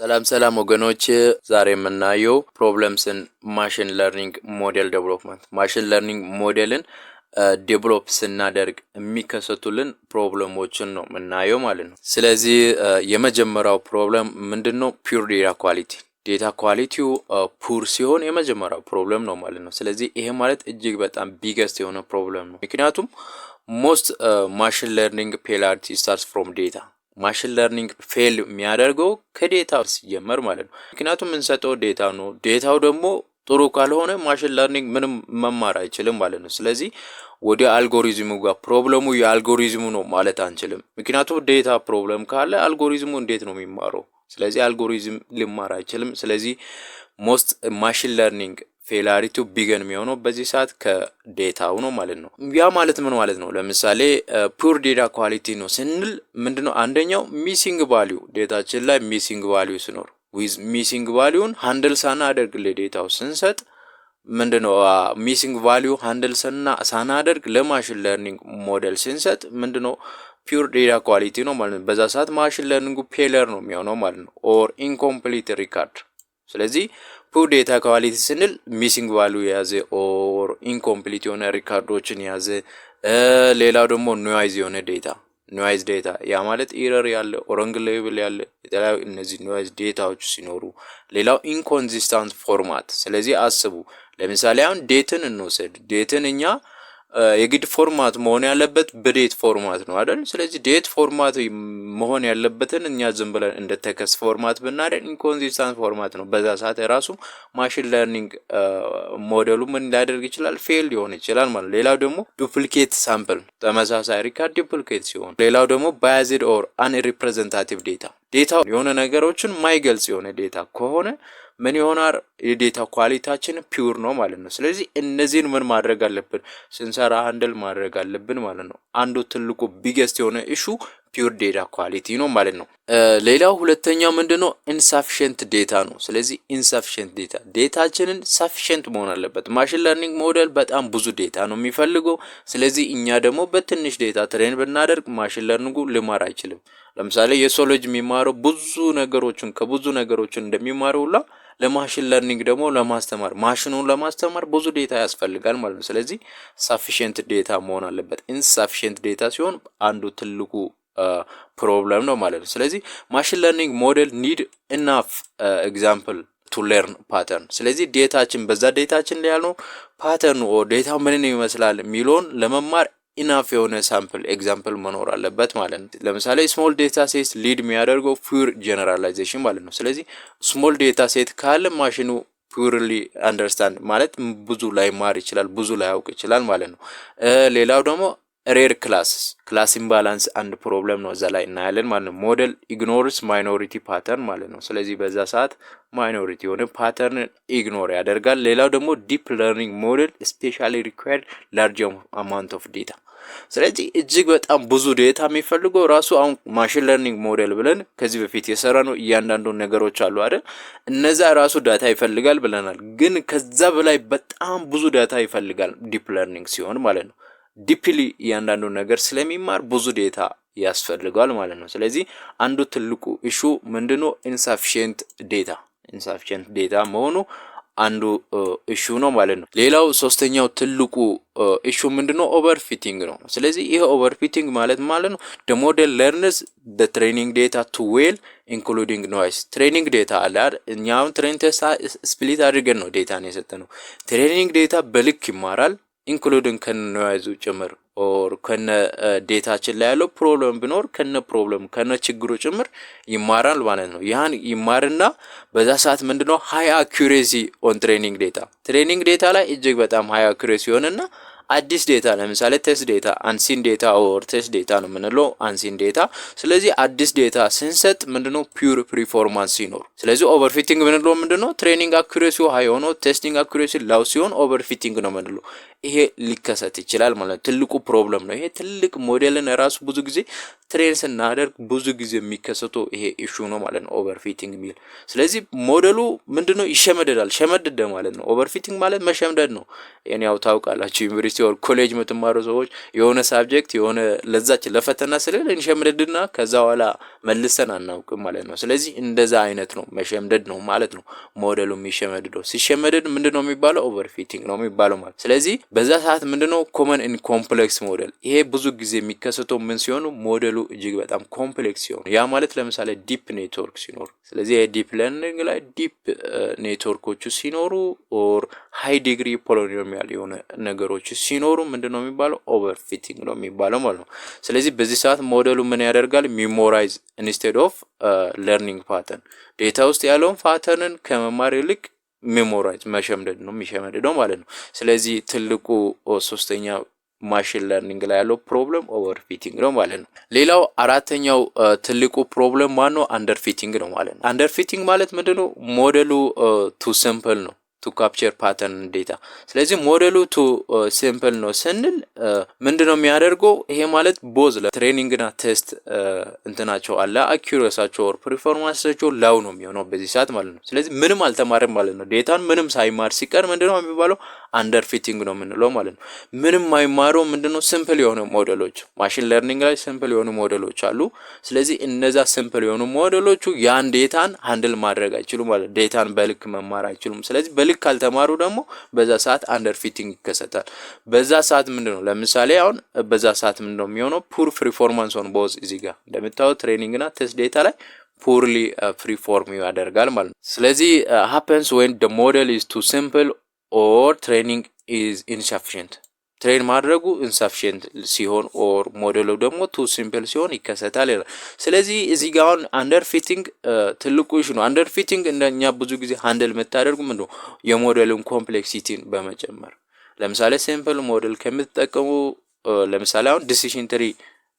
ሰላም ወገኖች ዛሬ የምናየው ፕሮብለምስ ኢን ማሽን ለርኒንግ ሞዴል ዴቨሎፕመንት ማሽን ለርኒንግ ሞዴልን ዴቨሎፕ ስናደርግ የሚከሰቱልን ፕሮብለሞችን ነው የምናየው ማለት ነው። ስለዚህ የመጀመሪያው ፕሮብለም ምንድነው? ፒውር ዴታ ኳሊቲው ፑር ሲሆን የመጀመሪያው ፕሮብለም ነው ማለት ነው። ስለዚህ ይሄ ማለት እጅግ በጣም ቢገስት የሆነ ፕሮብለም ነው። ምክንያቱም ሞስት ማሽን ለርኒንግ ፔላሪቲ ስታርትስ ፍሮም ዴታ ማሽን ለርኒንግ ፌል የሚያደርገው ከዴታ ሲጀመር ማለት ነው። ምክንያቱም እንሰጠው ዴታ ነው። ዴታው ደግሞ ጥሩ ካልሆነ ማሽን ለርኒንግ ምንም መማር አይችልም ማለት ነው። ስለዚህ ወደ አልጎሪዝሙ ጋር ፕሮብለሙ የአልጎሪዝሙ ነው ማለት አንችልም። ምክንያቱም ዴታ ፕሮብለም ካለ አልጎሪዝሙ እንዴት ነው የሚማረው? ስለዚህ አልጎሪዝም ሊማር አይችልም። ስለዚህ ሞስት ማሽን ለርኒንግ ፌላሪቲው ቢገን የሚሆነው በዚህ ሰዓት ከዴታው ነው ማለት ነው። ያ ማለት ምን ማለት ነው? ለምሳሌ ፑር ዴታ ኳሊቲ ነው ስንል ምንድነው? አንደኛው ሚሲንግ ቫልዩ ዴታችን ላይ ሚሲንግ ቫልዩ ሲኖር ዊዝ ሚሲንግ ቫልዩን ሃንድል ሳናደርግ ለዴታው ስንሰጥ ምንድነው? ሚሲንግ ቫልዩ ሃንድል ሳናደርግ ለማሽን ለርኒንግ ሞዴል ስንሰጥ ምንድነው? ፒውር ዴታ ኳሊቲ ነው ማለት ነው። በዛ ሰዓት ማሽን ለርኒንጉ ፌለር ነው የሚሆነው ማለት ነው። ኦር ኢንኮምፕሊት ሪካርድ። ስለዚህ ፑር ዴታ ኳሊቲ ስንል ሚሲንግ ቫልዩ የያዘ ኦር ኢንኮምፕሊት የሆነ ሪካርዶችን የያዘ፣ ሌላው ደግሞ ኖይዝ የሆነ ዴታ ኖይዝ ዴታ ያ ማለት ኤረር ያለ ኦረንግ ሌብል ያለ የተለያዩ እነዚህ ኖይዝ ዴታዎች ሲኖሩ፣ ሌላው ኢንኮንሲስታንት ፎርማት። ስለዚህ አስቡ፣ ለምሳሌ አሁን ዴትን እንወስድ። ዴትን እኛ የግድ ፎርማት መሆን ያለበት በዴት ፎርማት ነው አይደል? ስለዚህ ዴት ፎርማት መሆን ያለበትን እኛ ዝም ብለን እንደ ቴክስት ፎርማት ብናደርግ ኢንኮንሲስታንት ፎርማት ነው። በዛ ሰዓት ራሱ ማሽን ለርኒንግ ሞዴሉ ምን ሊያደርግ ይችላል? ፌል ሊሆን ይችላል ማለት። ሌላው ደግሞ ዱፕሊኬት ሳምፕል፣ ተመሳሳይ ሪካርድ ዱፕሊኬት ሲሆን፣ ሌላው ደግሞ ባያዝድ ኦር አንሪፕሬዘንታቲቭ ዴታው የሆነ ነገሮችን ማይገልጽ የሆነ ዴታ ከሆነ ምን ይሆናል? የዴታ ኳሊቲያችን ፒውር ነው ማለት ነው። ስለዚህ እነዚህን ምን ማድረግ አለብን? ስንሰራ ሃንድል ማድረግ አለብን ማለት ነው። አንዱ ትልቁ ቢገስት የሆነ ኢሹ ፒውር ዴታ ኳሊቲ ነው ማለት ነው። ሌላው ሁለተኛው ምንድነው? ኢንሰፊሽንት ዴታ ነው። ስለዚህ ኢንሰፊሽንት ዴታችንን ሰፊሽንት መሆን አለበት። ማሽን ለርኒንግ ሞዴል በጣም ብዙ ዴታ ነው የሚፈልገው። ስለዚህ እኛ ደግሞ በትንሽ ዴታ ትሬን ብናደርግ ማሽን ለርኒንጉ ሊማር አይችልም። ለምሳሌ የሰው ልጅ የሚማረው ከብዙ ነገሮችን እንደሚማረው ሁላ ለማሽን ለርኒንግ ደግሞ ማሽኑን ለማስተማር ብዙ ዴታ ያስፈልጋል ማለት ነው። ስለዚህ ሰፊሽንት ዴታ መሆን አለበት። ኢንሰፊሽንት ዴታ ሲሆን አንዱ ትልቁ ፕሮብለም ነው ማለት ነው። ስለዚህ ማሽን ለርኒንግ ሞዴል ኒድ ኢናፍ ኤግዛምፕል ቱ ለርን ፓተርን። ስለዚህ በዛ ዴታችን ላይ ያለው ፓተርን ዴታው ምን ይመስላል የሚለውን ለመማር ኢናፍ የሆነ ሳምፕል ኤግዛምፕል መኖር አለበት ማለት ነው። ለምሳሌ ስሞል ዴታ ሴት ሊድ የሚያደርገው ፒውር ጀነራላይዜሽን ማለት ነው። ስለዚህ ስሞል ዴታ ሴት ካለ ማሽኑ ፒውርሊ አንደርስታንድ ማለት ብዙ ላይ ማር ይችላል፣ ብዙ ላይ ያውቅ ይችላል ማለት ነው። ሌላው ደግሞ ሬር ክላስ ኢምባላንስ አንድ ፕሮብለም ነው፣ እዛ ላይ እናያለን ማለት ነው። ሞዴል ኢግኖርስ ማይኖሪቲ ፓተርን ማለት ነው። ስለዚህ በዛ ሰዓት ማይኖሪቲ የሆነ ፓተርን ኢግኖር ያደርጋል። ሌላው ደግሞ ዲፕ ለርኒንግ ሞዴል ስፔሻሊ ሪኳየርድ ላርጅ አማውንት ኦፍ ዴታ። ስለዚህ እጅግ በጣም ብዙ ዴታ የሚፈልገው ራሱ አሁን ማሽን ለርኒንግ ሞዴል ብለን ከዚህ በፊት የሰራ ነው እያንዳንዱ ነገሮች አሉ አይደል? እነዛ ራሱ ዳታ ይፈልጋል ብለናል። ግን ከዛ በላይ በጣም ብዙ ዳታ ይፈልጋል ዲፕ ለርኒንግ ሲሆን ማለት ነው። ዲፕሊ እያንዳንዱ ነገር ስለሚማር ብዙ ዴታ ያስፈልጋል ማለት ነው። ስለዚህ አንዱ ትልቁ ኢሹ ምንድነው? ኢንሰፊሽንት ዴታ መሆኑ አንዱ ኢሹ ነው ማለት ነው። ሌላው ሶስተኛው ትልቁ ኢሹ ምንድነው? ኦቨርፊቲንግ ነው። ስለዚህ ይሄ ኦቨርፊቲንግ ማለት ነው the model learns the training data too well including noise። ትሬኒንግ ዴታ አለ አይደል? እኛው ትሬን ቴስት ስፕሊት አድርገን ነው ዴታን የሰጠነው። ትሬኒንግ ዴታ በልክ ይማራል ኢንክሉዲንግ ከኖይዙ ጭምር ኦር ከነ ዴታችን ላይ ያለው ፕሮብለም ቢኖር ከነ ችግሩ ጭምር ይማራል ማለት ነው። ያን ይማርና በዛ ሰዓት ምንድነው ሃይ አኩሬሲ ኦን ትሬኒንግ ዴታ ላይ እጅግ በጣም ሃይ አኩሬሲ ሆነና አዲስ ዴታ ለምሳሌ ቴስት ዴታ አንሲን ዴታ ኦር ቴስት ዴታ ነው የምንለው አንሲን ዴታ። ስለዚህ አዲስ ዴታ ስንሰጥ ምንድነው ፒውር ፐርፎርማንስ ሲኖር። ስለዚህ ኦቨርፊቲንግ ምንድነው ትሬኒንግ አኩሬሲው ሃይ ሆኖ ቴስቲንግ አኩሬሲ ላው ሲሆን ኦቨርፊቲንግ ነው የምንለው። ይሄ ሊከሰት ይችላል ማለት ትልቁ ፕሮብለም ነው። ይሄ ትልቅ ሞዴልን ራሱ ብዙ ጊዜ ትሬን ስናደርግ ብዙ ጊዜ የሚከሰተው ይሄ ኢሹ ነው ማለት ነው ኦቨርፊቲንግ የሚል። ስለዚህ ሞዴሉ ምንድነው ይሸመደዳል፣ ሸመደደ ማለት ነው። ኦቨርፊቲንግ ማለት መሸምደድ ነው። እኔ ያው ታውቃላችሁ ዩኒቨርሲቲ ኦር ኮሌጅ የምትማሩ ሰዎች የሆነ ሳብጀክት የሆነ ለዛች ለፈተና ስለለ እንሸምደድና ከዛ በኋላ መልሰን አናውቅም ማለት ነው። ስለዚህ እንደዛ አይነት ነው መሸምደድ ነው ማለት ነው ሞዴሉ የሚሸመደደው። ሲሸመደድ ምንድነው የሚባለው ኦቨርፊቲንግ ነው የሚባለው ማለት። ስለዚህ በዛ ሰዓት ምንድነው ኮመን ኢን ኮምፕሌክስ ሞዴል። ይሄ ብዙ ጊዜ የሚከሰተው ምን ሲሆኑ ሞዴሉ እጅግ በጣም ኮምፕሌክስ ሲሆን፣ ያ ማለት ለምሳሌ ዲፕ ኔትወርክ ሲኖር፣ ስለዚህ የዲፕ ለርኒንግ ላይ ዲፕ ኔትወርኮቹ ሲኖሩ ኦር ሃይ ዲግሪ ፖሊኖሚያል የሆነ ነገሮች ሲኖሩ ምንድነው የሚባለው ኦቨርፊቲንግ ነው የሚባለው ማለት ነው። ስለዚህ በዚህ ሰዓት ሞዴሉ ምን ያደርጋል ሚሞራይዝ ኢንስቴድ ኦፍ ለርኒንግ ፓተርን፣ ዴታ ውስጥ ያለውን ፓተርንን ከመማር ይልቅ ሜሞራይዝ መሸምደድ ነው የሚሸመደደው ማለት ነው። ስለዚህ ትልቁ ሶስተኛ ማሽን ለርኒንግ ላይ ያለው ፕሮብለም ኦቨርፊቲንግ ነው ማለት ነው። ሌላው አራተኛው ትልቁ ፕሮብለም ማነው? አንደርፊቲንግ ነው ማለት ነው። አንደርፊቲንግ ማለት ምንድነው? ሞዴሉ ቱ ሲምፕል ነው ቱ ካፕቸር ፓተርን ዴታ። ስለዚህ ሞዴሉ ቱ ሲምፕል ነው ስንል ምንድነው የሚያደርገው? ይሄ ማለት ቦዝ ለትሬኒንግ እና ቴስት እንትናቸው አለ አኩሬሲያቸው ኦር ፐርፎርማንሳቸው ላው ነው የሚሆነው በዚህ ሰዓት ማለት ነው። ስለዚህ ምንም አልተማረም ማለት ነው። ዴታን ምንም ሳይማር ሲቀር ምንድነው የሚባለው? አንደርፊቲንግ ነው የምንለው ማለት ነው። ምንም ማይማረው ምንድነው? ሲምፕል የሆኑ ሞዴሎች ማሽን ለርኒንግ ላይ ሲምፕል የሆኑ ሞዴሎች አሉ። ስለዚህ እነዛ ሲምፕል የሆኑ ሞዴሎቹ ያን ዴታን ሃንድል ማድረግ አይችሉም ማለት ዴታን በልክ መማር አይችሉም። ስለዚህ በልክ ካልተማሩ ደግሞ በዛ ሰዓት አንደርፊቲንግ ይከሰታል። በዛ ሰዓት ምንድነው ለምሳሌ አሁን በዛ ሰዓት ምንድነው የሚሆነው? ፑር ፐርፎርማንስ ኦን ቦዝ እዚህ ጋር እንደምታዩት ትሬኒንግ እና ቴስት ዴታ ላይ ፑርሊ ፐርፎርም ያደርጋል ማለት ነው። ስለዚህ happens when the model is too simple or training is insufficient። ትሬን ማድረጉ ኢንሰፊሽንት ሲሆን ኦር ሞዴሉ ደግሞ ቱ ሲምፕል ሲሆን ይከሰታል ይላል። ስለዚህ እዚህ ጋር አሁን አንደርፊቲንግ ትልቁ ኢሹ ነው። አንደርፊቲንግ እንደኛ ብዙ ጊዜ ሃንድል የምታደርጉ ምንድነው? የሞዴሉን ኮምፕሌክሲቲን በመጨመር ለምሳሌ ሲምፕል ሞዴል ከምትጠቀሙ ለምሳሌ አሁን ዲሲሽን ትሪ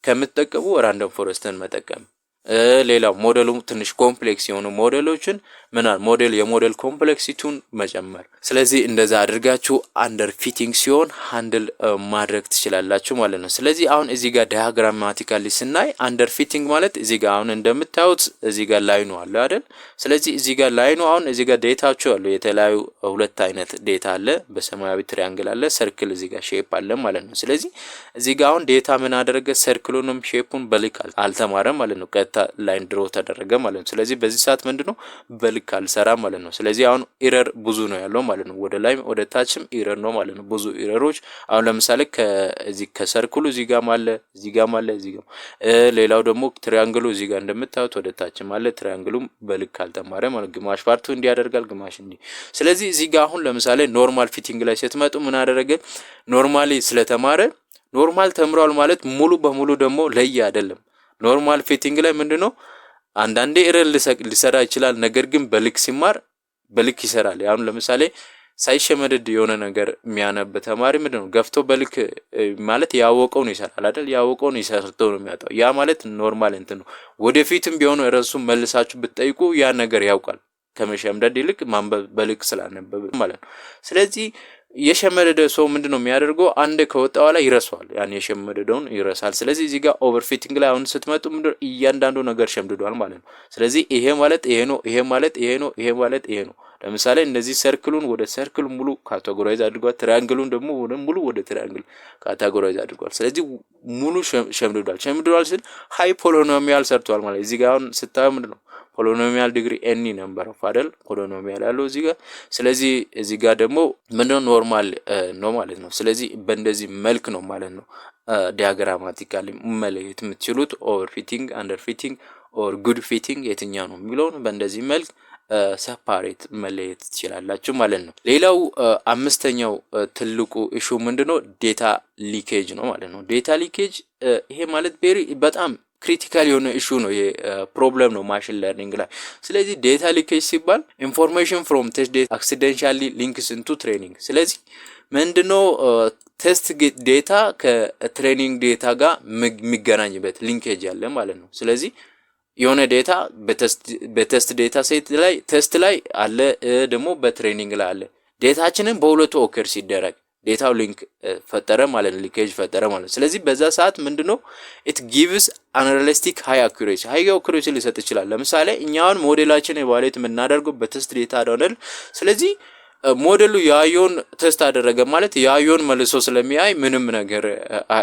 ከምትጠቀሙ ራንደም ፎረስትን መጠቀም፣ ሌላው ሞዴሉ ትንሽ ኮምፕሌክስ የሆኑ ሞዴሎችን ሞዴል የሞዴል ኮምፕሌክሲቲውን መጨመር። ስለዚህ እንደዛ አድርጋችሁ አንደር ፊቲንግ ሲሆን ሃንድል ማድረግ ትችላላችሁ ማለት ነው። ስለዚህ አሁን እዚህ ጋር ዳያግራማቲካሊ ስናይ አንደር ፊቲንግ ማለት እዚህ ጋር አሁን እንደምታዩት እዚህ ጋር ላይኑ አለ አይደል? ስለዚህ እዚህ ጋር ላይኑ አሁን እዚህ ጋር ዴታቸው አለ የተለያዩ ሁለት አይነት ዴታ አለ። በሰማያዊ ትሪያንግል አለ፣ ሰርክል እዚህ ጋር ሼፕ አለ ማለት ነው። ስለዚህ እዚህ ጋር አሁን ዴታ ምን አደረገ? ሰርክሉንም ሼፑን በልክ አልተማረም ማለት ነው። ቀጥታ ላይን ድሮ ተደረገ ማለት ነው። ስለዚህ በዚህ ሰዓት ምንድነው በልክ አልሰራም ማለት ነው። ስለዚህ አሁን ኢረር ብዙ ነው ያለው ማለት ነው። ወደ ላይም ወደ ታችም ኢረር ነው ማለት ነው። ብዙ ኢረሮች አሁን ለምሳሌ ከዚህ ከሰርክሉ እዚህ ጋር ማለ እዚህ ጋር ማለ እዚህ ጋር ሌላው ደግሞ ትሪያንግሉ እዚህ ጋር እንደምታዩት ወደ ታችም አለ። ትሪያንግሉም በልክ አልተማረ ማለት ግማሽ ፓርቱ እንዲያደርጋል ግማሽ እንዲ። ስለዚህ እዚህ ጋር አሁን ለምሳሌ ኖርማል ፊቲንግ ላይ ስትመጡ ምን አደረገ? ኖርማሊ ስለተማረ ኖርማል ተምሯል ማለት ሙሉ በሙሉ ደግሞ ለየ አይደለም። ኖርማል ፊቲንግ ላይ ምንድነው አንዳንዴ ኢረር ሊሰራ ይችላል። ነገር ግን በልክ ሲማር በልክ ይሰራል። አሁን ለምሳሌ ሳይሸመደድ የሆነ ነገር የሚያነብ ተማሪ ምንድነው ገፍቶ በልክ ማለት ያወቀውን ይሰራል አይደል? ያወቀውን ይሰርተው ነው የሚያጣው። ያ ማለት ኖርማል እንትን ነው። ወደፊትም ቢሆን እራሱ መልሳችሁ ብትጠይቁ ያ ነገር ያውቃል ከመሸምደድ ይልቅ ማንበብ በልክ ስላነበበ ማለት ነው። ስለዚህ የሸመደደ ሰው ምንድነው የሚያደርገው? አንድ ከወጣው ላይ ይረሳዋል፣ ያን የሸመደደውን ይረሳል። ስለዚህ እዚህ ጋር ኦቨርፊቲንግ ላይ አሁን ስትመጡ ምንድነው እያንዳንዱ ነገር ሸምድዷል ማለት ነው። ስለዚህ ይሄ ማለት ይሄ ነው፣ ይሄ ማለት ይሄ ነው፣ ይሄ ማለት ይሄ ነው። ለምሳሌ እነዚህ ሰርክሉን ወደ ሰርክል ሙሉ ካቴጎራይዝ አድርጓል። ትሪያንግሉን ደግሞ ሙሉ ወደ ትሪያንግል ካቴጎራይዝ አድርጓል። ስለዚህ ሙሉ ሸምድዷል ስል ሃይ ፖሊኖሚያል ሰርቷል ማለት እዚህ ጋር አሁን ስታዩ ምንድነው ፖሊኖሚያል ዲግሪ ኤኒ ነምበር ኦፍ አይደል? ፖሊኖሚያል ያለው እዚህ ጋር። ስለዚህ እዚህ ጋር ደግሞ ምንድነው ኖርማል ነው ማለት ነው። ስለዚህ በእንደዚህ መልክ ነው ማለት ነው ዲያግራማቲካሊ መለየት የምትችሉት ኦቨር ፊቲንግ፣ አንደር ፊቲንግ ኦር ጉድ ፊቲንግ የትኛው ነው የሚለውን በእንደዚህ መልክ ሰፓሬት መለየት ትችላላችሁ ማለት ነው። ሌላው አምስተኛው ትልቁ ኢሹ ምንድነው? ዴታ ሊኬጅ ነው ማለት ነው። ዴታ ሊኬጅ ይሄ ማለት በጣም ክሪቲካል የሆነ ኢሹ ነው። ይሄ ፕሮብለም ነው ማሽን ለርኒንግ ላይ። ስለዚህ ዴታ ሊኬጅ ሲባል ኢንፎርሜሽን ፍሮም ቴስት ዴታ አክሲደንሻሊ ሊንክስ ኢንቱ ትሬኒንግ። ስለዚህ ምንድነው ቴስት ዴታ ከትሬኒንግ ዴታ ጋር የሚገናኝበት ሊንኬጅ ያለ ማለት ነው። ስለዚህ የሆነ ዴታ በቴስት ዴታ ሴት ላይ ቴስት ላይ አለ፣ ደግሞ በትሬኒንግ ላይ አለ። ዴታችንን በሁለቱ ኦከር ሲደረግ ዴታው ሊንክ ፈጠረ ማለት ነው፣ ሊኬጅ ፈጠረ ማለት ነው። ስለዚህ በዛ ሰዓት ምንድነው it gives unrealistic high accuracy ሊሰጥ ይችላል። ለምሳሌ እኛውን ሞዴላችን ኢቫሉዌት የምናደርገው በቴስት ዴታ አይደል? ስለዚህ ሞዴሉ ያየውን ቴስት አደረገ ማለት ያየውን መልሶ ስለሚያይ ምንም ነገር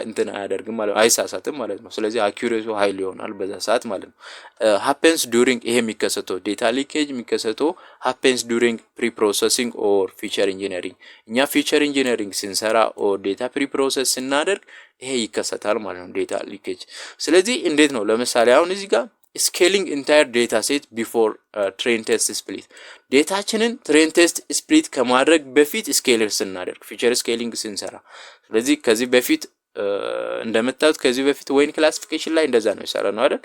እንትን አያደርግም ማለት አይሳሳትም ማለት ነው። ስለዚህ አኩሬሲው ሃይል ይሆናል በዛ ሰዓት ማለት ነው። happens during ይሄ የሚከሰተው ዴታ ሊኬጅ የሚከሰተው happens during pre processing or feature engineering እኛ feature engineering ስንሰራ or ዴታ pre process ስናደርግ ይሄ ይከሰታል ማለት ነው ዴታ ሊኬጅ። ስለዚህ እንዴት ነው ለምሳሌ አሁን እዚህ ጋር scaling entire data set before train test split ዴታችንን train test split ከማድረግ በፊት ስኬለር ስናደርግ ፊቸር ስኬሊንግ ስንሰራ ስለዚህ ከዚህ በፊት እንደምታዩት ከዚህ በፊት ወይን ክላሲፊኬሽን ላይ እንደዛ ነው የሰራነው አይደል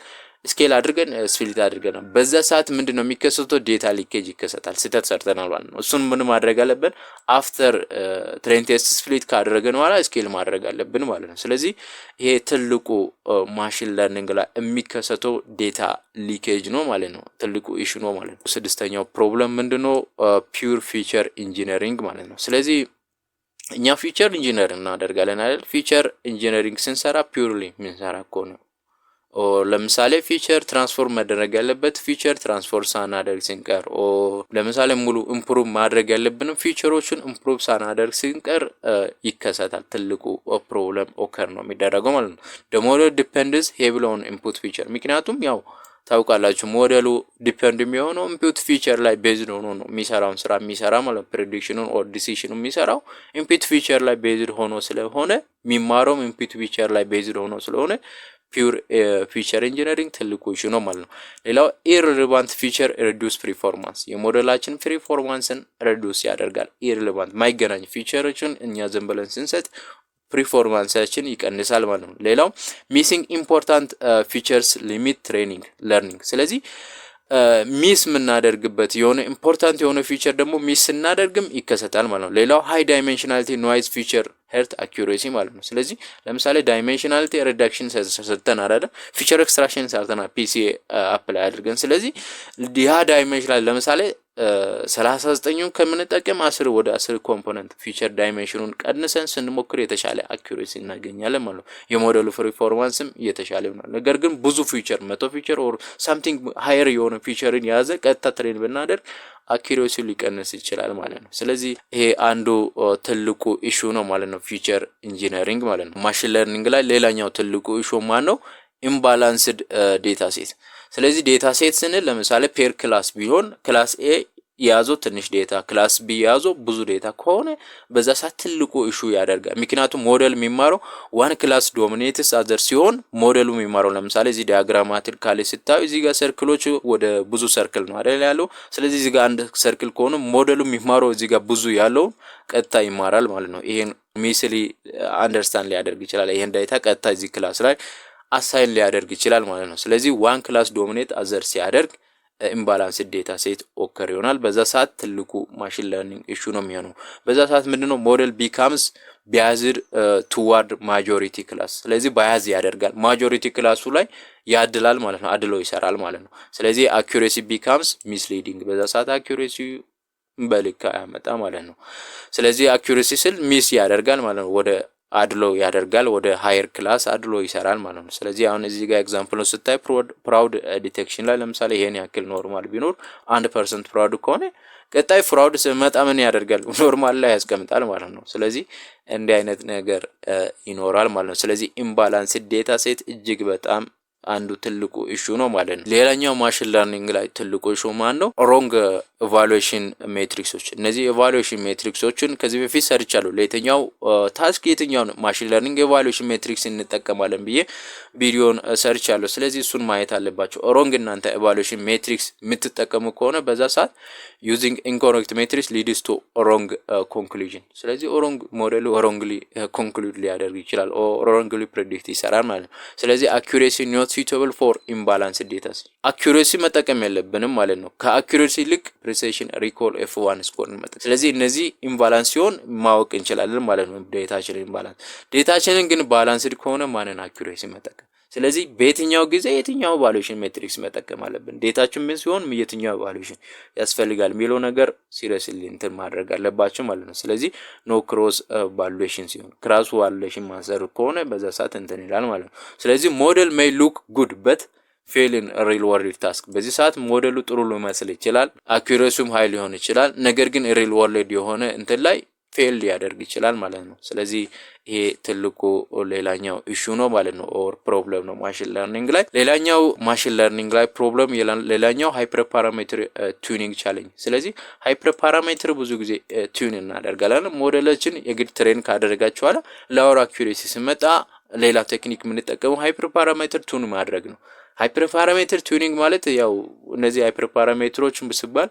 ስኬል አድርገን ስፕሊት አድርገን በዛ ሰዓት ምንድነው የሚከሰተው ዴታ ሊኬጅ ይከሰታል ስህተት ሰርተናል ማለት ነው እሱን ምን ማድረግ አለብን አፍተር ትሬን ቴስት ስፕሊት ካደረገን በኋላ ስኬል ማድረግ አለብን ማለት ነው ስለዚህ ይሄ ትልቁ ማሽን ለርኒንግ ላይ የሚከሰተው ዴታ ሊኬጅ ነው ማለት ነው ትልቁ ኢሹ ነው ማለት ነው ስድስተኛው ፕሮብለም ምንድነው ፒውር ፊቸር ኢንጂነሪንግ ማለት ነው ስለዚህ እኛ ፊቸር ኢንጂነር እናደርጋለን አይደል ፊቸር ኢንጂነሪንግ ስንሰራ ፒውርሊ ምንሰራ ከሆነ ኦ ለምሳሌ ፊቸር ትራንስፎርም ማድረግ ያለበት ፊቸር ትራንስፎርም ሳናደርግ ሲንቀር ኦ ለምሳሌ ሙሉ ኢምፕሩቭ ማድረግ ያለብን ፊቸሮችን ኢምፕሩቭ ሳናደርግ ሲንቀር ይከሰታል ትልቁ ፕሮብለም ኦከር ነው የሚደረገው ማለት ነው the model depends heavily on input feature ምክንያቱም ያው ታውቃላችሁ ሞዴሉ ዲፔንድ የሚሆነው ኢንፑት ፊቸር ላይ ቤዝድ ሆኖ ነው የሚሰራው ስራ የሚሰራ ማለት ፕሬዲክሽኑን ኦር ዲሲሽኑን የሚሰራው ኢንፑት ፊቸር ላይ ቤዝድ ሆኖ ስለሆነ የሚማረው ኢንፑት ፊቸር ላይ ቤዝድ ሆኖ ስለሆነ ፒውር ፊቸር ኢንጂነሪንግ ትልቁ ኢሹ ነው ማለት ነው ሌላው ኢሪሌቫንት ፊቸር ሪዱስ ፐርፎርማንስ የሞዴላችን ፐርፎርማንስን ሪዱስ ያደርጋል ኢሪሌቫንት ማይገናኝ ፊቸሮችን እኛ ዝም ብለን ስንሰጥ ፐርፎርማንሳችን ይቀንሳል ማለት ነው ሌላው ሚሲንግ ኢምፖርታንት ፊቸርስ ሊሚት ትሬኒንግ ለርኒንግ ስለዚህ ሚስ ምናደርግበት የሆነ ኢምፖርታንት የሆነ ፊቸር ደግሞ ሚስ እናደርግም ይከሰታል ማለት ነው ሌላው ሃይ ዳይሜንሽናሊቲ ኖይዝ ፊቸር ሄርት አኩሬሲ ማለት ነው ስለዚህ ለምሳሌ ዳይሜንሽናሊቲ ሪዳክሽን ሰጥተን አይደል ፊቸር ኤክስትራክሽን ሰርተና ፒሲኤ አፕላይ አድርገን ስለዚህ ዲያ ዳይሜንሽናል ለምሳሌ 39ን ከምንጠቀም 10 ወደ 10 ኮምፖነንት ፊቸር ዳይሜንሽኑን ቀንሰን ስንሞክር የተሻለ አኩሬሲ እናገኛለን ማለት ነው የሞዴሉ ፐርፎርማንስም የተሻለ ይሆናል ነገር ግን ብዙ ፊቸር 100 ፊቸር ኦር ሳምቲንግ ሃየር የሆነ ፊቸርን ያዘ ቀጥታ ትሬን ብናደርግ አኩሬሲው ሊቀንስ ይችላል ማለት ነው ስለዚህ ይሄ አንዱ ትልቁ ኢሹ ነው ማለት ነው ፊቸር ኢንጂነሪንግ ማለት ነው ማሽን ለርኒንግ ላይ ሌላኛው ትልቁ ኢሹ ማን ነው ኢምባላንስድ ዴታ ሴት ስለዚህ ዴታ ሴት ስንል ለምሳሌ ፔር ክላስ ቢሆን ክላስ ኤ ያዞ ትንሽ ዴታ ክላስ ቢ ያዞ ብዙ ዴታ ከሆነ በዛ ሰዓት ትልቁ ኢሹ ያደርጋል ምክንያቱም ሞዴል የሚማረው ዋን ክላስ ዶሚኔትስ አዘር ሲሆን ሞዴሉ የሚማረው ለምሳሌ እዚህ ዲያግራማቲክ ካለ ሲታዩ እዚህ ጋር ሰርክሎች ወደ ብዙ ሰርክል ነው አይደል ያለው ስለዚህ እዚህ ጋር አንድ ሰርክል ከሆነ ሞዴሉ የሚማረው እዚህ ጋር ብዙ ያለው ቀጥታ ይማራል ማለት ነው ይሄን ሚስሊ አንደርስታንድ ሊያደርግ ይችላል ይሄን ዳታ ቀጥታ እዚህ ክላስ ላይ አሳይን ሊያደርግ ይችላል ማለት ነው ስለዚህ ዋን ክላስ ዶሚኔት አዘር ሲያደርግ ኢምባላንስድ ዴታ ሴት ኦከር ይሆናል በዛ ሰዓት ትልቁ ማሽን ለርኒንግ ኢሹ ነው የሚሆነው በዛ ሰዓት ምንድነው ሞዴል ቢካምስ ቢያዝድ ቱዋርድ ማጆሪቲ ክላስ ስለዚህ ባያዝ ያደርጋል ማጆሪቲ ክላሱ ላይ ያድላል ማለት ነው አድሎ ይሰራል ማለት ነው ስለዚህ አኩሬሲ ቢካምስ ሚስሊዲንግ በዛ ሰዓት አኩሬሲ በልክ ያመጣ ማለት ነው ስለዚህ አኩሬሲ ስል ሚስ ያደርጋል ማለት ነው ወደ አድሎ ያደርጋል ወደ ሃየር ክላስ አድሎ ይሰራል ማለት ነው ስለዚህ አሁን እዚህ ጋር ኤግዛምፕሉን ስታይ ፕራውድ ዲቴክሽን ላይ ለምሳሌ ይሄን ያክል ኖርማል ቢኖር 1% ፕራውድ ከሆነ ቀጣይ ፍራውድ ሲመጣ ምን ያደርጋል ኖርማል ላይ ያስቀምጣል ማለት ነው ስለዚህ እንዲህ አይነት ነገር ይኖራል ማለት ነው ስለዚህ ኢምባላንስ ዴታ ሴት እጅግ በጣም አንዱ ትልቁ ኢሹ ነው ማለት ነው ሌላኛው ማሽን ለርኒንግ ላይ ትልቁ ኢሹ ማን ነው ሮንግ ኢቫሉዌሽን ሜትሪክሶች እነዚህ ኢቫሉዌሽን ሜትሪክሶችን ከዚህ በፊት ሰርቻለሁ ለየትኛው ታስክ የትኛው ማሽን ለርኒንግ ኢቫሉዌሽን ሜትሪክስ እንጠቀማለን ብዬ ቪዲዮን ሰርቻለሁ ስለዚህ እሱን ማየት አለባችሁ ሮንግ እናንተ ኢቫሉዌሽን ሜትሪክስ የምትጠቀሙ ከሆነ በዛ ሰዓት using incorrect matrix leads to wrong conclusion ስለዚህ wrong ሞዴሉ wrongly conclude ሊያደርግ ይችላል or wrongly predict ይሰራል ማለት ነው ስለዚህ accuracy not suitable for imbalanced data accuracy መጠቀም የለብንም ማለት ነው ከaccuracy ይልቅ precision recall f1 ስኮር እንመጣለን ስለዚህ እነዚህ ኢምባላንስ ሲሆን ማወቅ እንችላለን ማለት ነው ዴታችን ኢምባላንስ ዴታችንን ግን ባላንስድ ከሆነ ማንን accuracy መጠቀም ስለዚህ በየትኛው ጊዜ የትኛው ቫሉዌሽን ሜትሪክስ መጠቀም አለብን፣ ዴታችን ምን ሲሆን የትኛው ቫሉዌሽን ያስፈልጋል የሚለው ነገር ሲሪየስሊ እንትን ማድረግ አለባችሁ ማለት ነው። ስለዚህ ኖ ክሮስ ቫሉዌሽን ሲሆን ክራስ ቫሉዌሽን ማሰር ከሆነ በዛ ሰዓት እንትን ይላል ማለት ነው። ስለዚህ ሞዴል ሜይ ሉክ ጉድ በት ፌል ኢን ሪል ወርልድ ታስክ። በዚህ ሰዓት ሞዴሉ ጥሩ ሊመስል ይችላል፣ አኩሬሲውም ሃይ ሊሆን ይችላል። ነገር ግን ሪል ወርልድ የሆነ እንትን ላይ ፌል ሊያደርግ ይችላል ማለት ነው። ስለዚህ ይሄ ትልቁ ሌላኛው ኢሹ ነው ማለት ነው፣ ኦር ፕሮብለም ነው ማሽን ለርኒንግ ላይ። ሌላኛው ማሽን ለርኒንግ ላይ ፕሮብለም ሌላኛው ሃይፐር ፓራሜትር ቱኒንግ ቻሌንጅ። ስለዚህ ሃይፐር ፓራሜትር ብዙ ጊዜ ቱን እናደርጋለን። ሞዴሎችን የግድ ትሬን ካደረጋችኋል ለአወር አኩሬሲ ሲመጣ ሌላ ቴክኒክ የምንጠቀመው ሃይፐር ፓራሜትር ቱን ማድረግ ነው። ሃይፐር ፓራሜትር ቱኒንግ ማለት ያው እነዚህ ሃይፐር ፓራሜትሮችን ብስባል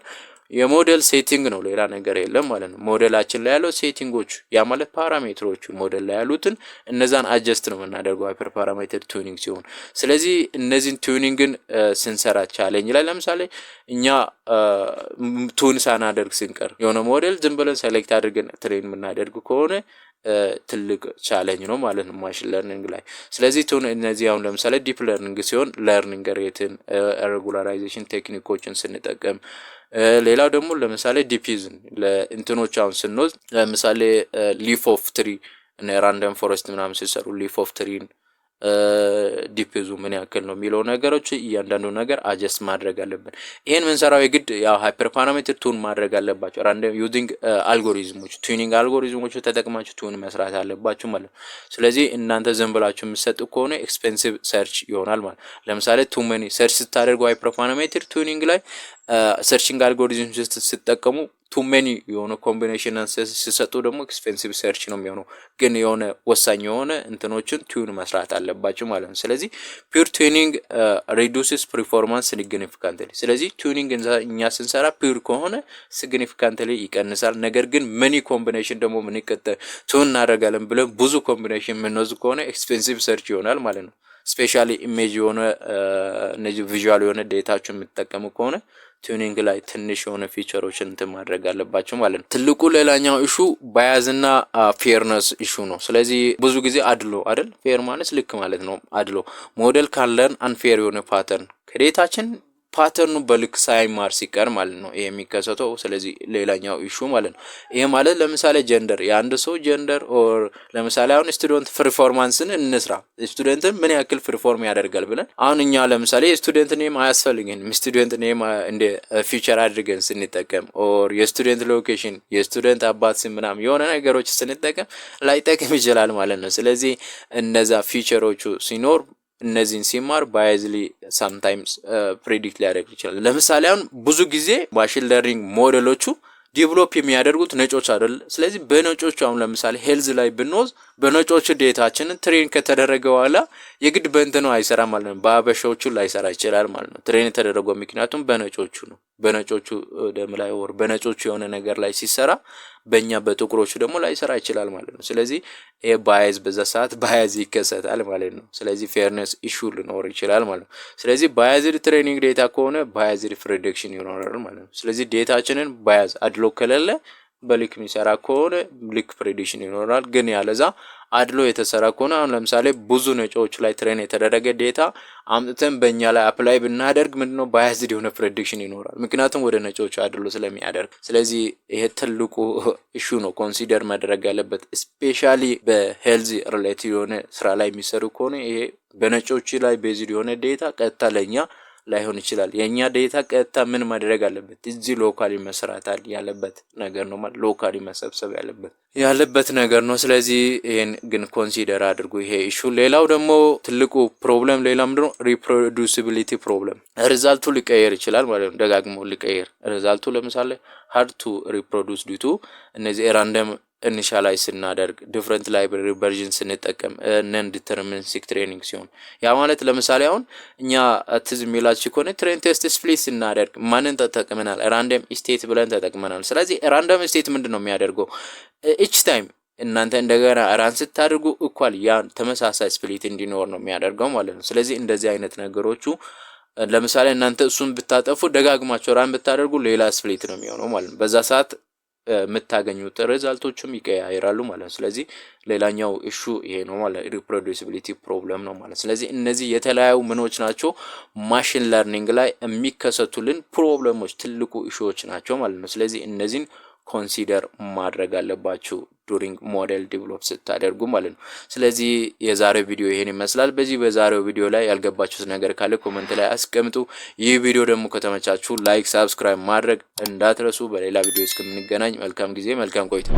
የሞዴል ሴቲንግ ነው፣ ሌላ ነገር የለም ማለት ነው። ሞዴላችን ላይ ያለው ሴቲንጎች ያ ማለት ፓራሜትሮቹ ሞዴል ላይ ያሉትን እነዛን አጀስት ነው የምናደርገው ሃይፐር ፓራሜትር ቱኒንግ ሲሆን፣ ስለዚህ እነዚህን ቱኒንግን ስንሰራ ቻሌንጅ ላይ ለምሳሌ እኛ ቱን ሳናደርግ ስንቀር የሆነ ሞዴል ዝም ብለን ሴሌክት አድርገን ትሬን የምናደርግ ከሆነ ትልቅ ቻሌንጅ ነው ማለት ነው ማሽን ለርኒንግ ላይ። ስለዚህ ቱን እነዚህ አሁን ለምሳሌ ዲፕ ለርኒንግ ሲሆን ለርኒንግ ሬትን ሬጉላራይዜሽን ቴክኒኮችን ስንጠቀም፣ ሌላው ደግሞ ለምሳሌ ዲፒዝን ለእንትኖች አሁን ስንወስድ ለምሳሌ ሊፍ ኦፍ ትሪ እና ራንደም ፎረስት ምናምን ሲሰሩ ሊፍ ኦፍ ትሪን ዲፒዙ ምን ያክል ነው የሚለው ነገሮች እያንዳንዱ ነገር አጀስት ማድረግ አለብን። ይሄን ምንሰራው የግድ ያው ሃይፐር ፓራሜትር ቱን ማድረግ አለባችሁ። ራንደም ዩዚንግ አልጎሪዝሞች ቱኒንግ አልጎሪዝሞች ተጠቅማችሁ ቱን መስራት አለባችሁ ማለት ነው። ስለዚህ እናንተ ዝም ብላችሁ የምትሰጡ ከሆነ ኤክስፔንሲቭ ሰርች ይሆናል ማለት። ለምሳሌ ቱ መኒ ሰርች ስታደርጉ ሃይፐር ፓራሜትር ቱኒንግ ላይ ሰርችንግ አልጎሪዝም ስትጠቀሙ ቱ ሜኒ የሆነ ኮምቢኔሽን ሲሰጡ ደግሞ ኤክስፔንሲቭ ሰርች ነው የሚሆነው። ግን የሆነ ወሳኝ የሆነ እንትኖችን ቱን መስራት አለባችሁ ማለት ነው። ስለዚህ ፒር ቱኒንግ ሪዱስስ ፐርፎርማንስ ሲግኒፊካንትሊ። ስለዚህ ቱኒንግ እኛ ስንሰራ ፒር ከሆነ ሲግኒፊካንትሊ ይቀንሳል። ነገር ግን ሜኒ ኮምቢኔሽን ደግሞ ምን ይቀጥል ቱን እናደርጋለን ብለን ብዙ ኮምቢኔሽን የምንወስድ ከሆነ ኤክስፔንሲቭ ሰርች ይሆናል ማለት ነው። ስፔሻሊ ኢሜጅ የሆነ እነዚህ ቪዥዋል የሆነ ዴታችሁን የምትጠቀሙ ከሆነ ቱኒንግ ላይ ትንሽ የሆነ ፊቸሮችን እንትን ማድረግ አለባችሁ ማለት ነው። ትልቁ ሌላኛው ኢሹ ባያዝና ፌርነስ ኢሹ ነው። ስለዚህ ብዙ ጊዜ አድሎ አይደል፣ ፌር ማለት ልክ ማለት ነው። አድሎ ሞዴል ካለን አንፌር የሆነ ፓተርን ከዴታችን ፓተርኑ በልክ ሳይማር ሲቀር ማለት ነው ይሄ የሚከሰተው። ስለዚህ ሌላኛው ኢሹ ማለት ነው። ይሄ ማለት ለምሳሌ ጀንደር የአንድ ሰው ጀንደር ኦር ለምሳሌ አሁን ስቱደንት ፐርፎርማንስን እንስራ፣ ስቱደንትን ምን ያክል ፐርፎርም ያደርጋል ብለን አሁን እኛ ለምሳሌ የስቱደንት ኔም አያስፈልግንም ስቱደንት ኔም እንደ ፊቸር አድርገን ስንጠቀም ኦር የስቱደንት ሎኬሽን የስቱደንት አባት ስም ምናምን የሆነ ነገሮች ስንጠቀም ላይጠቅም ይችላል ማለት ነው። ስለዚህ እነዛ ፊቸሮቹ ሲኖር እነዚህን ሲማር ባይዝሊ ሳምታይምስ ፕሬዲክት ሊያደርግ ይችላል። ለምሳሌ አሁን ብዙ ጊዜ ማሽን ለርኒንግ ሞዴሎቹ ዲቨሎፕ የሚያደርጉት ነጮች አይደል። ስለዚህ በነጮቹ አሁን ለምሳሌ ሄልዝ ላይ ብንወስድ በነጮቹ ዴታችንን ትሬን ከተደረገ በኋላ የግድ በእንትኑ አይሰራ ማለት ነው፣ በአበሻዎቹ ላይሰራ ይችላል ማለት ነው። ትሬን የተደረገው ምክንያቱም በነጮቹ ነው። በነጮቹ ደም ላይ ወር በነጮቹ የሆነ ነገር ላይ ሲሰራ በእኛ በጥቁሮቹ ደግሞ ላይሰራ ይችላል ማለት ነው። ስለዚህ ይሄ ባያዝ በዛ ሰዓት ባያዝ ይከሰታል ማለት ነው። ስለዚህ ፌርነስ ኢሹ ሊኖር ይችላል ማለት ነው። ስለዚህ ባያዝድ ትሬኒንግ ዴታ ከሆነ ባያዝድ ፕሬዲክሽን ይኖራል ማለት ነው። ስለዚህ ዴታችንን ባያዝ አድሎ ከሌለ በልክ የሚሰራ ከሆነ ልክ ፕሬዲክሽን ይኖራል። ግን ያለዛ አድሎ የተሰራ ከሆነ አሁን ለምሳሌ ብዙ ነጮች ላይ ትሬን የተደረገ ዴታ አምጥተን በእኛ ላይ አፕላይ ብናደርግ ምንድነው ባያዝድ የሆነ ፕሬዲክሽን ይኖራል፣ ምክንያቱም ወደ ነጮች አድሎ ስለሚያደርግ። ስለዚህ ይሄ ትልቁ ኢሹ ነው ኮንሲደር ማድረግ ያለበት። ስፔሻሊ በሄልዝ ሪሌቲቭ የሆነ ስራ ላይ የሚሰሩ ከሆነ ይሄ በነጮች ላይ ቤዝድ የሆነ ዴታ ቀጥታ ለኛ ላይሆን ይችላል። የኛ ዴታ ቀጥታ ምን ማድረግ አለበት እዚህ ሎካሊ መስራታል ያለበት ነገር ነው ማለት ሎካሊ መሰብሰብ ያለበት ነገር ነው። ስለዚህ ይሄን ግን ኮንሲደር አድርጉ ይሄ ኢሹ። ሌላው ደግሞ ትልቁ ፕሮብለም ሌላ ምንድነው ሪፕሮዱሲቢሊቲ ፕሮብለም። ሪዛልቱ ሊቀየር ይችላል ማለት ነው፣ ደጋግሞ ሊቀየር ሪዛልቱ። ለምሳሌ ሃርድ ቱ ሪፕሮዱስ ዲቱ እነዚህ ራንደም ኢኒሻላይዝ ስናደርግ ዲፈረንት ላይብረሪ ቨርዥን ስንጠቀም ነን ዲተርሚኒስቲክ ትሬኒንግ ሲሆን ያ ማለት ለምሳሌ አሁን እኛ ትዝ የሚላችሁ ከሆነ ትሬን ቴስት ስፕሊት ስናደርግ ማንን ተጠቅመናል? ራንደም ስቴት ብለን ተጠቅመናል። ስለዚህ ራንደም ስቴት ምንድነው የሚያደርገው? ኢች ታይም እናንተ እንደገና ራን ስታደርጉ እኳል ያን ተመሳሳይ ስፕሊት እንዲኖር ነው የሚያደርገው ማለት ነው። ስለዚህ እንደዚህ አይነት ነገሮቹ ለምሳሌ እናንተ እሱን ብታጠፉ ደጋግማችሁ ራን ብታደርጉ ሌላ ስፕሊት ነው የሚሆነው ማለት ነው። በዛ ሰዓት የምታገኙት ሪዛልቶችም ይቀያየራሉ ማለት ነው። ስለዚህ ሌላኛው ኢሹ ይሄ ነው ማለት ሪፕሮዲዩሲቢሊቲ ፕሮብለም ነው ማለት። ስለዚህ እነዚህ የተለያዩ ምኖች ናቸው ማሽን ለርኒንግ ላይ የሚከሰቱልን ፕሮብለሞች ትልቁ ኢሹዎች ናቸው ማለት ነው። ስለዚህ እነዚህን ኮንሲደር ማድረግ አለባችሁ ዱሪንግ ሞዴል ዴቨሎፕ ስታደርጉ ማለት ነው። ስለዚህ የዛሬው ቪዲዮ ይሄን ይመስላል። በዛሬው ቪዲዮ ላይ ያልገባችሁት ነገር ካለ ኮሜንት ላይ አስቀምጡ። ይህ ቪዲዮ ደግሞ ከተመቻችሁ ላይክ፣ ሳብስክራይብ ማድረግ እንዳትረሱ። በሌላ ቪዲዮ እስከምንገናኝ መልካም ጊዜ፣ መልካም ቆይታ።